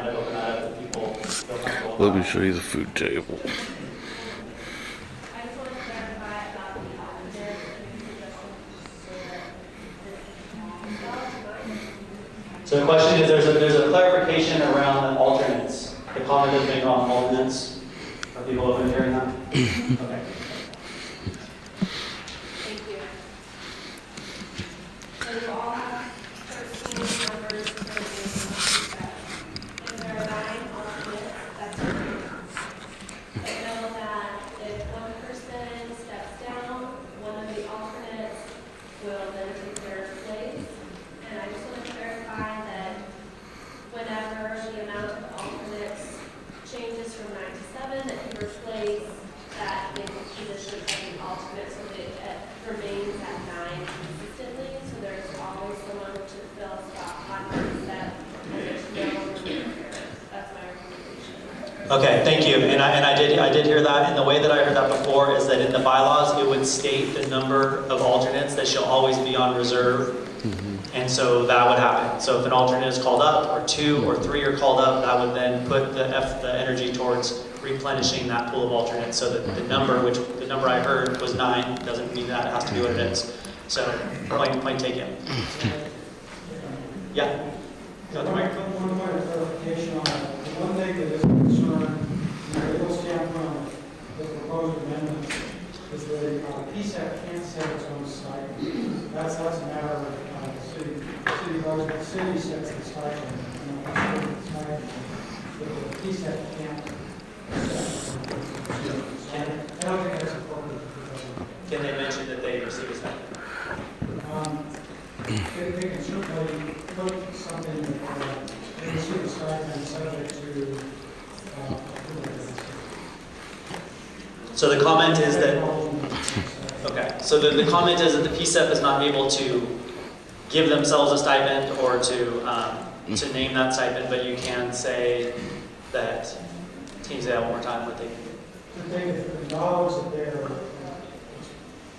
kind of open that up if people feel comfortable. Let me show you the food table. So the question is, there's a clarification around the alternates. The comment is made on alternates. Are people open to hearing that? Okay. Thank you. So you all have 13 numbers for the set. If there are 9 alternates, that's okay. But know that if one person steps down, one of the alternates will then take their place. And I just want to clarify that whenever the amount of alternates changes from 9 to 7, that you replace that vacant position of the alternate so that it remains at 9 consistently. So there's always someone to fill a spot on that, and there's no one to repair. That's my recommendation. Okay, thank you. And I did hear that. And the way that I heard that before is that in the bylaws, it would state the number of alternates that shall always be on reserve. And so that would happen. So if an alternate is called up, or 2 or 3 are called up, that would then put the energy towards replenishing that pool of alternates. So that the number I heard was 9, doesn't mean that it has to be what it is. So point taken. Yeah. One point of clarification on that. The one thing that is a concern from a legal standpoint with the proposed amendment is that PSAP can't set its own stipend. That's a matter of the city. The city sets the stipend. But the PSAP can't set its own stipend. I don't think that's appropriate. Can they mention that they receive a stipend? They can certainly put something that they receive a stipend subject to So the comment is that, okay, so the comment is that the PSEP is not able to give themselves a stipend or to name that stipend, but you can say that, can you say that one more time, what they can do? the dollars that they're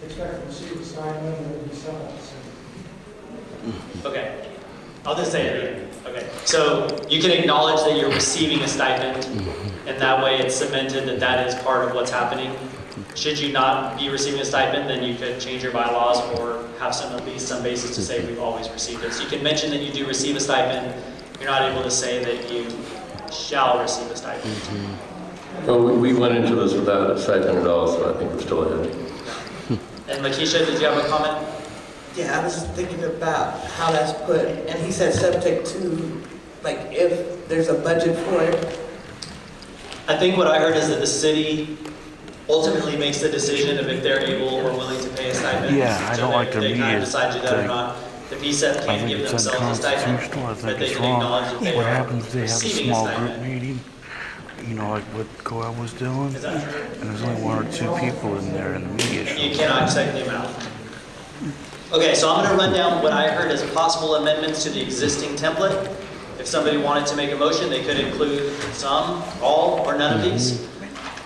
expected to receive a stipend will be set up. Okay, I'll just say it again. Okay, so you can acknowledge that you're receiving a stipend, and that way it's cemented that that is part of what's happening. Should you not be receiving a stipend, then you could change your bylaws or have at least some basis to say we've always received it. So you can mention that you do receive a stipend. You're not able to say that you shall receive a stipend. Well, we went into this without a stipend at all, so I think we're still ahead. And Lakeisha, did you have a comment? Yeah, I was just thinking about how that's put, and he said subject to, like, if there's a budget for it. I think what I heard is that the city ultimately makes the decision of if they're able or willing to pay a stipend. Yeah, I don't like the they kind of immediate decide to do that or thing. not. The PSEP I can't think give it's themselves a stipend, unconstitutional. I but think they it's can wrong. acknowledge that they What are happens if they have a receiving small group stipend. meeting? You know, like what Coyle was doing? Is that true? And there's only 1 or 2 people in there and the media shows. You cannot set the amount. Okay, so I'm going to run down what I heard as possible amendments to the existing template. If somebody wanted to make a motion, they could include some, all, or none of these.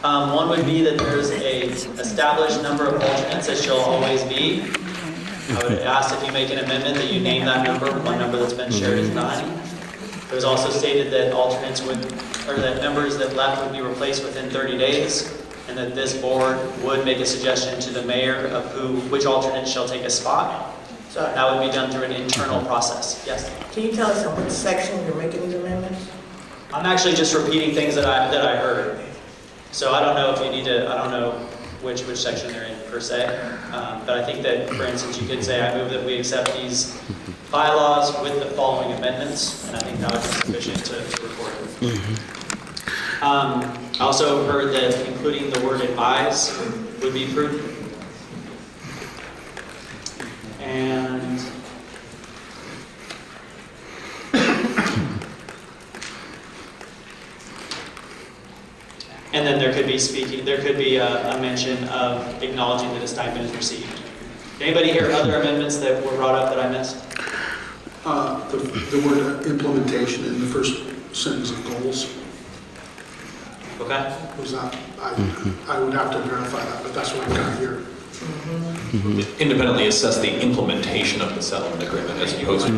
One would be that there's a established number of alternates that shall always be. I would ask if you make an amendment that you name that number. One number that's been shared is 9. It was also stated that alternates would, or that members that left would be replaced within 30 days, and that this board would make a suggestion to the mayor of which alternate shall take a spot. So that would be done through an internal process. Yes? Can you tell us in what section you're making these amendments? I'm actually just repeating things that I heard. So I don't know if you need to, I don't know which section they're in per se. But I think that, for instance, you could say, I move that we accept these bylaws with the following amendments, and I think that would be sufficient to record it. I also heard that including the word advise would be prudent. And then there could be a mention of acknowledging that a stipend is received. Anybody hear other amendments that were brought up that I missed? The word implementation in the first sentence of goals. Okay. Was that, I would have to verify that, but that's what I got here. Independently assess the implementation of the settlement agreement as opposed to.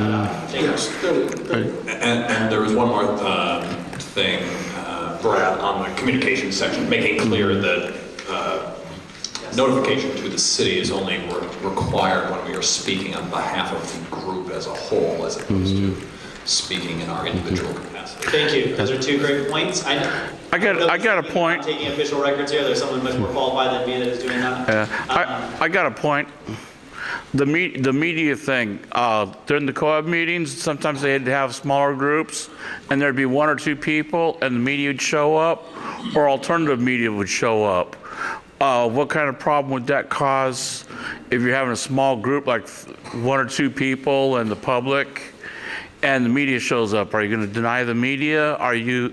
Yes, there we go. And there was one more thing, Brad, on the communication section, making clear that notification to the city is only required when we are speaking on behalf of the group as a whole, as opposed to speaking in our individual capacity. Thank you. Those are two great points. I got a point. Taking official records here, there's someone much more qualified than me that is doing that. I got a point. The media thing, during the co-op meetings, sometimes they'd have smaller groups, and there'd be one or two people, and the media would show up, or alternative media would show up. What kind of problem would that cause if you're having a small group, like one or two people and the public, and the media shows up? Are you going to deny the media? Are you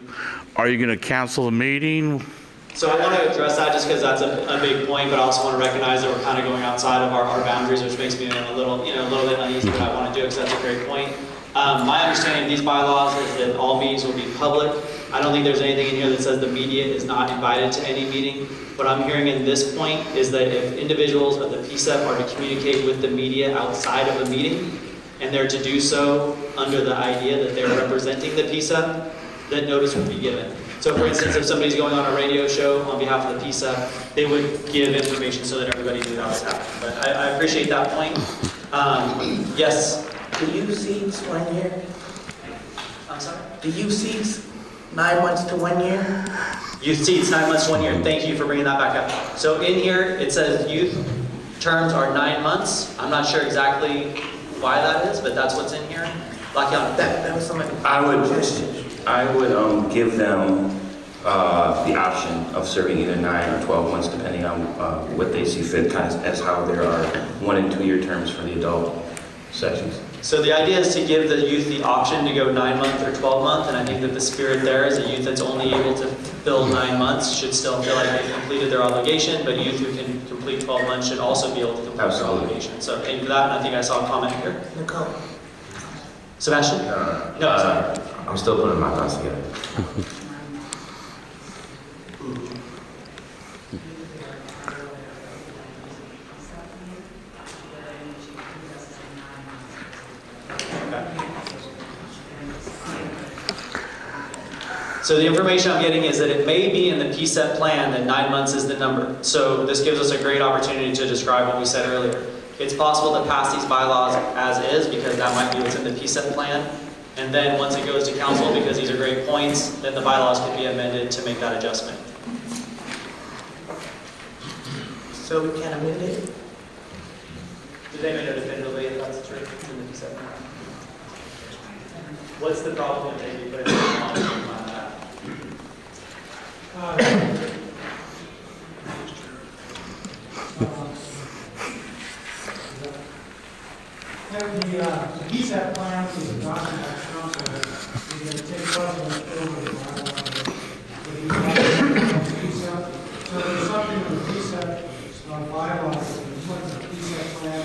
going to cancel the meeting? So I want to address that just because that's a big point, but I also want to recognize that we're kind of going outside of our boundaries, which makes me a little bit uneasy, but I want to do it because that's a great point. My understanding of these bylaws is that all meetings will be public. I don't think there's anything in here that says the media is not invited to any meeting. What I'm hearing in this point is that if individuals of the PSEP are to communicate with the media outside of a meeting, and they're to do so under the idea that they're representing the PSEP, that notice would be given. So for instance, if somebody's going on a radio show on behalf of the PSEP, they would give information so that everybody knew that was happening. But I appreciate that point. Yes? Do you seats 1 year? I'm sorry? Do you seats 9 months to 1 year? Youth seats, 9 months, 1 year. Thank you for bringing that back up. So in here, it says youth terms are 9 months. I'm not sure exactly why that is, but that's what's in here. Lakiana. That was somebody. I would give them the option of serving either 9 or 12 months, depending on what they see fit, kind of as how there are 1 and 2 year terms for the adult sections. So the idea is to give the youth the option to go 9 month or 12 month, and I think that the spirit there is a youth that's only able to fill 9 months should still feel like they've completed their obligation, but youth who can complete 12 months should also be able to complete their obligation. So thank you for that, and I think I saw a comment here. Nicole. Sebastian? No, sorry. I'm still putting my thoughts together. So the information I'm getting is that it may be in the PSEP plan that 9 months is the number. So this gives us a great opportunity to describe what we said earlier. It's possible to pass these bylaws as is because that might be what's in the PSEP plan. And then once it goes to council, because these are great points, then the bylaws can be amended to make that adjustment. So we can't amend it? Did they know definitively that that's true in the PSEP plan? What's the problem if they put it in the law? The PSAP plan is adopted by council, is going to take precedence over the bylaws. So there's something in the PSAP bylaws that reflects the PSAP plan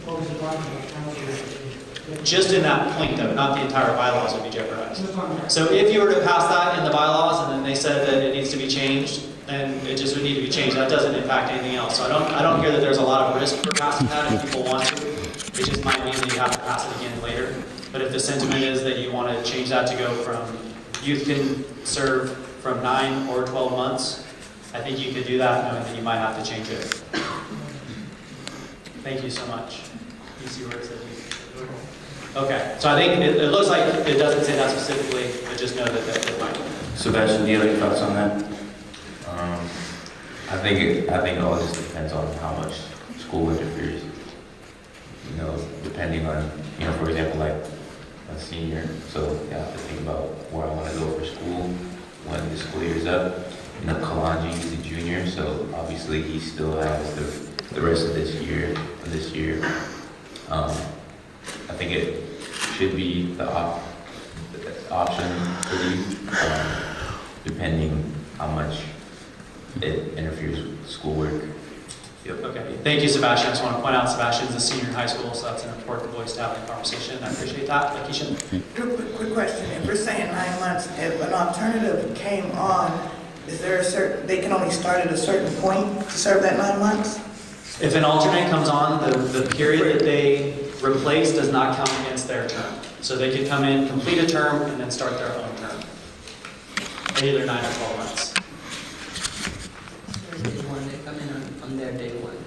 that was adopted by council, Just in that point though, not the entire bylaws would be jeopardized. Just on that. So if you were to pass that in the bylaws and then they said that it needs to be changed, then it just would need to be changed. That doesn't impact anything else. So I don't hear that there's a lot of risk for passing that if people want to. It just might mean that you have to pass it again later. But if the sentiment is that you want to change that to go from youth can serve from 9 or 12 months, I think you could do that knowing that you might have to change it. Thank you so much. You see where it says youth. Okay, so I think it looks like it doesn't say that specifically, but just know that it might. Sebastian, do you have any thoughts on that? I think it all just depends on how much school interferes. You know, depending on, you know, for example, like a senior, so I have to think about where I want to go for school when the school year is up. You know, Kalanji is a junior, so obviously he still has the rest of this year. I think it should be the option for you, depending how much it interferes with schoolwork. Yep. Okay, thank you, Sebastian. I just want to point out Sebastian's a senior in high school, so that's an important voice to have in the conversation. I appreciate that. Lakeisha? Quick question. If we're saying 9 months, if an alternative came on, is there a certain, they can only start at a certain point to serve that 9 months? If an alternate comes on, the period that they replace does not count against their term. So they could come in, complete a term, and then start their own term. Either 9 or 12 months. When they come in on their day one.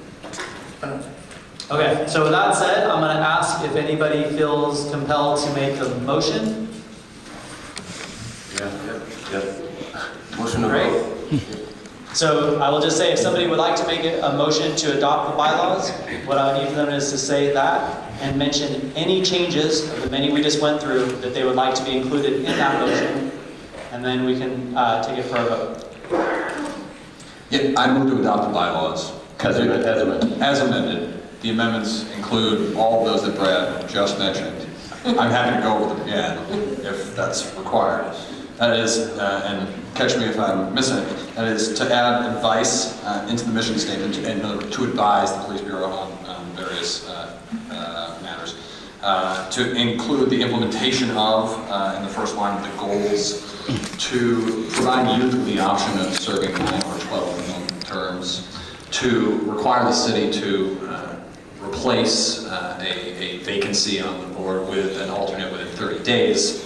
Okay, so with that said, I'm going to ask if anybody feels compelled to make a motion. Motion to Great. vote. So I will just say, if somebody would like to make a motion to adopt the bylaws, what I would need from them is to say that and mention any changes of the many we just went through that they would like to be included in that motion, and then we can take it for a vote. Yeah, I move to adopt the bylaws. As amended. As amended. The amendments include all of those that Brad just mentioned. I'm happy to go over them again if that's required. That is, and catch me if I'm missing it, that is to add advice into the mission statement and to advise the police bureau on various matters. To include the implementation of, in the first line, the goals, to provide youth with the option of serving 9 or 12 terms, to require the city to replace a vacancy on the board with an alternate within 30 days,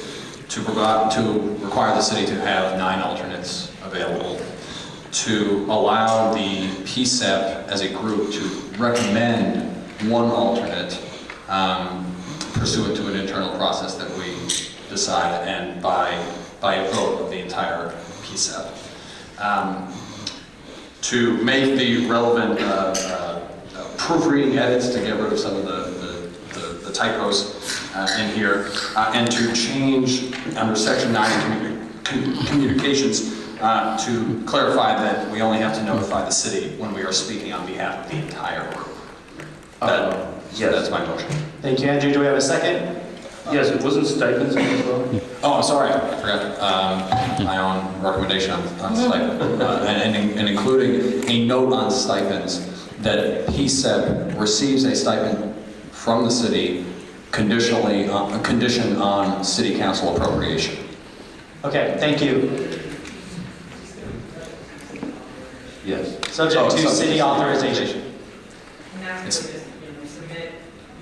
to require the city to have 9 alternates available, to allow the PSEP as a group to recommend 1 alternate pursuant to an internal process that we decide, and by a vote of the entire PSEP. To make the relevant proofreading edits to get rid of some of the typos in here, and to change under section 9 communications to clarify that we only have to notify the city when we are speaking on behalf of the entire group. Yes. That's my motion. Thank you, Andrew. Do we have a second? Yes, it wasn't stipends as well? Oh, I'm sorry, I forgot my own recommendation on stipend, and including a note on stipends that PSEP receives a stipend from the city conditionally, a condition on city council appropriation. Okay, thank you. Yes. Subject to city authorization. And that's what just, submit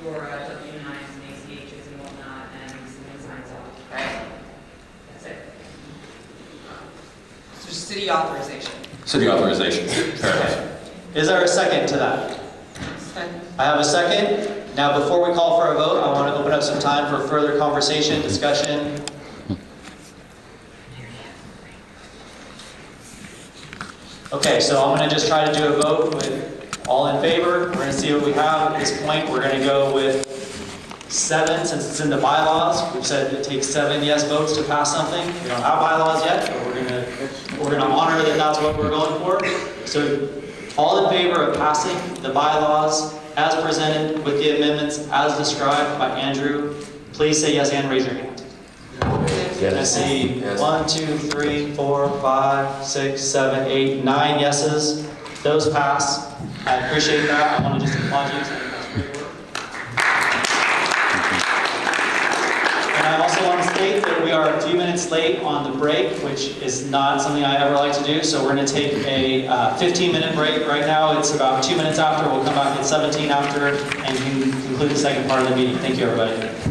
your W-9s and ACHs and whatnot, and someone signs off, right? That's it. So just city authorization. City authorization. Fair enough. Is there a second to that? I have a second. Now, before we call for a vote, I want to open up some time for further conversation, discussion. Okay, so I'm going to just try to do a vote with all in favor. We're going to see what we have at this point. We're going to go with 7, since it's in the bylaws. We've said it takes 7 yes votes to pass something. We don't have bylaws yet, but we're going to honor that that's what we're going for. So, all in favor of passing the bylaws as presented with the amendments as described by Andrew, please say yes and raise your hand. I see 1, 2, 3, 4, 5, 6, 7, 8, 9 yeses. Those pass. I appreciate that. I want to just applaud you. That's great work. And I also want to state that we are a few minutes late on the break, which is not something I ever like to do. So we're going to take a 15-minute break. Right now it's about 2 minutes after. We'll come back at 17 after and conclude the second part of the meeting. Thank you, everybody.